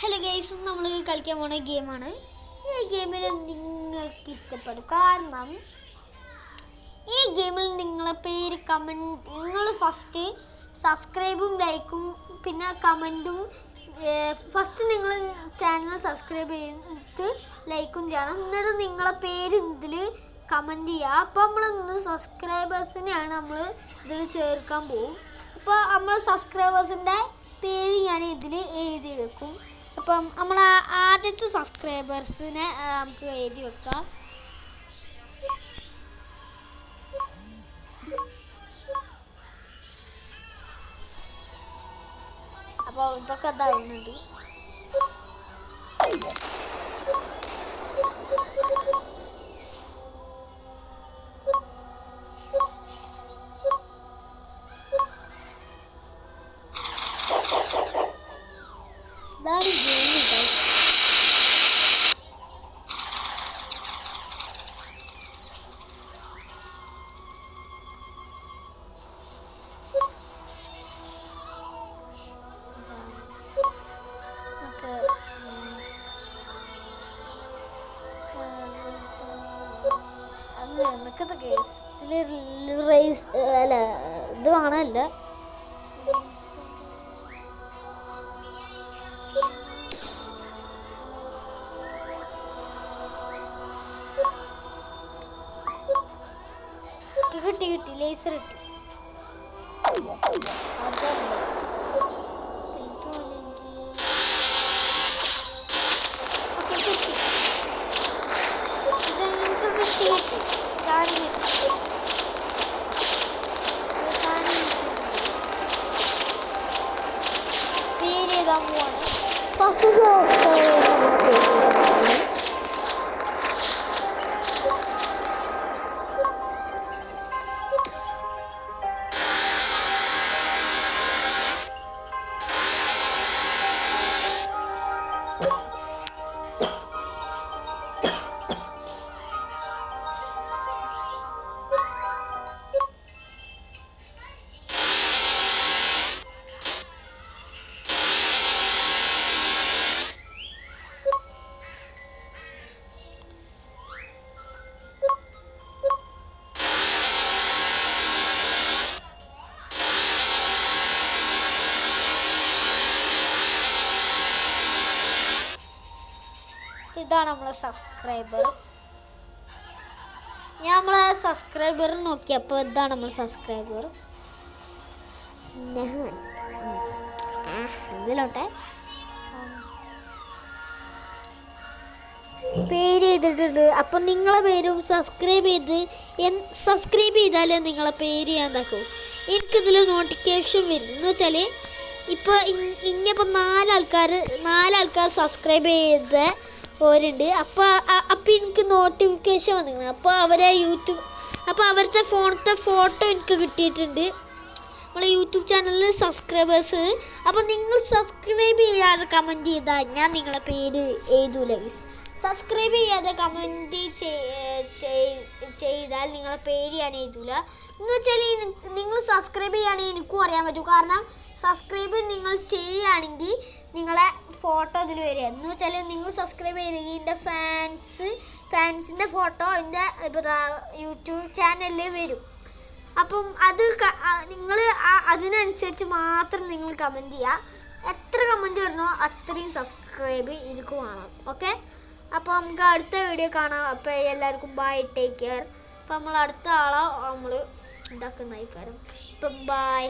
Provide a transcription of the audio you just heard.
Hello guys, നമ്മൾ കളിക്കാൻ പോണ ഗെയിമാണ്. ഈ ഗെയിമിൽ നിങ്ങൾക്ക് ഇഷ്ടപ്പെടും. കാരണം ഈ ഗെയിമിൽ നിങ്ങളെ പേര് കമൻറ്റ്, നിങ്ങൾ ഫസ്റ്റ് സബ്സ്ക്രൈബും ലൈക്കും പിന്നെ കമൻറ്റും. ഫസ്റ്റ് നിങ്ങൾ ചാനൽ സബ്സ്ക്രൈബ് ചെയ്തിട്ട് ലൈക്കും ചെയ്യണം. എന്നിട്ട് നിങ്ങളെ പേര് ഇതിൽ കമൻറ്റ് ചെയ്യുക. അപ്പോൾ നമ്മൾ സബ്സ്ക്രൈബേഴ്സിനെയാണ് നമ്മൾ ഇതിൽ ചേർക്കാൻ പോകും. അപ്പോൾ നമ്മൾ സബ്സ്ക്രൈബേഴ്സിൻ്റെ പേര് ഞാൻ ഇതിൽ എഴുതി വെക്കും. അപ്പം നമ്മൾ ആദ്യത്തെ സബ്സ്ക്രൈബേഴ്സിനെ നമുക്ക് എഴുതി വെക്കാം. അപ്പോൾ ഇതൊക്കെ ഇതാവുന്നുണ്ട്. ഇതാണ് ഗെയിം ഗൈസ്. എന്നൊക്കെ ഗൈസ് ഇതിൽ റേസ് അല്ല ഇത് കാണാനല്ല. കിട്ടി ലേസർ കിട്ടി. അതല്ല പേരെഴുതാൻ പോവാണ്. ഫസ്റ്റ് ഇതാണ് നമ്മളെ സബ്സ്ക്രൈബർ. ഞാൻ നമ്മളെ സബ്സ്ക്രൈബർ നോക്കിയപ്പോൾ ഇതാണ് നമ്മൾ സബ്സ്ക്രൈബർ. ഇതിലോട്ടെ പേര് ചെയ്തിട്ടുണ്ട്. അപ്പം നിങ്ങളെ പേരും സബ്സ്ക്രൈബ് ചെയ്താലേ നിങ്ങളെ പേര് ഞാൻ എന്താക്കും എനിക്കിതിൽ നോട്ടിഫിക്കേഷൻ വരും. എന്ന് വെച്ചാൽ ഇപ്പോൾ ഇനിയിപ്പോൾ നാലാൾക്കാർ സബ്സ്ക്രൈബ് ചെയ്ത് ഓരുണ്ട്. അപ്പോൾ എനിക്ക് നോട്ടിഫിക്കേഷൻ വന്നിരുന്നു. അപ്പോൾ അവരുടെ ഫോണത്തെ ഫോട്ടോ എനിക്ക് കിട്ടിയിട്ടുണ്ട് നമ്മളെ യൂട്യൂബ് ചാനലിൽ സബ്സ്ക്രൈബേഴ്സ്. അപ്പോൾ നിങ്ങൾ സബ്സ്ക്രൈബ് ചെയ്യാതെ കമൻറ്റ് ചെയ്താൽ ഞാൻ നിങ്ങളെ പേര് എഴുതൂല ഗൈസ്. സബ്സ്ക്രൈബ് ചെയ്യാതെ കമൻറ്റ് ചെയ്താൽ നിങ്ങളെ പേര് ഞാൻ എഴുതൂല. എന്ന് വെച്ചാൽ നിങ്ങൾ സബ്സ്ക്രൈബ് ചെയ്യുകയാണെങ്കിൽ എനിക്കും അറിയാൻ പറ്റും. കാരണം സബ്സ്ക്രൈബ് നിങ്ങൾ ചെയ്യുകയാണെങ്കിൽ നിങ്ങളെ ഫോട്ടോ ഇതിൽ വരിക. എന്ന് വെച്ചാൽ നിങ്ങൾ സബ്സ്ക്രൈബ് ചെയ്യുക എൻ്റെ ഫാൻസിൻ്റെ ഫോട്ടോ എൻ്റെ ഇപ്പോൾ യൂട്യൂബ് ചാനലിൽ വരും. അപ്പം അത് നിങ്ങൾ അതിനനുസരിച്ച് മാത്രം നിങ്ങൾ കമൻറ്റ് ചെയ്യുക. എത്ര കമൻറ്റ് വരണോ അത്രയും സബ്സ്ക്രൈബ് എനിക്ക് വേണം. ഓക്കെ, അപ്പോൾ നമുക്ക് അടുത്ത വീഡിയോ കാണാം. അപ്പോൾ എല്ലാവർക്കും ബൈ, ടേക്ക് കെയർ. അപ്പോൾ നമ്മൾ അടുത്ത ആളെ നമ്മൾ ഉണ്ടാക്കുന്ന കാര്യം. ഇപ്പം ബൈ.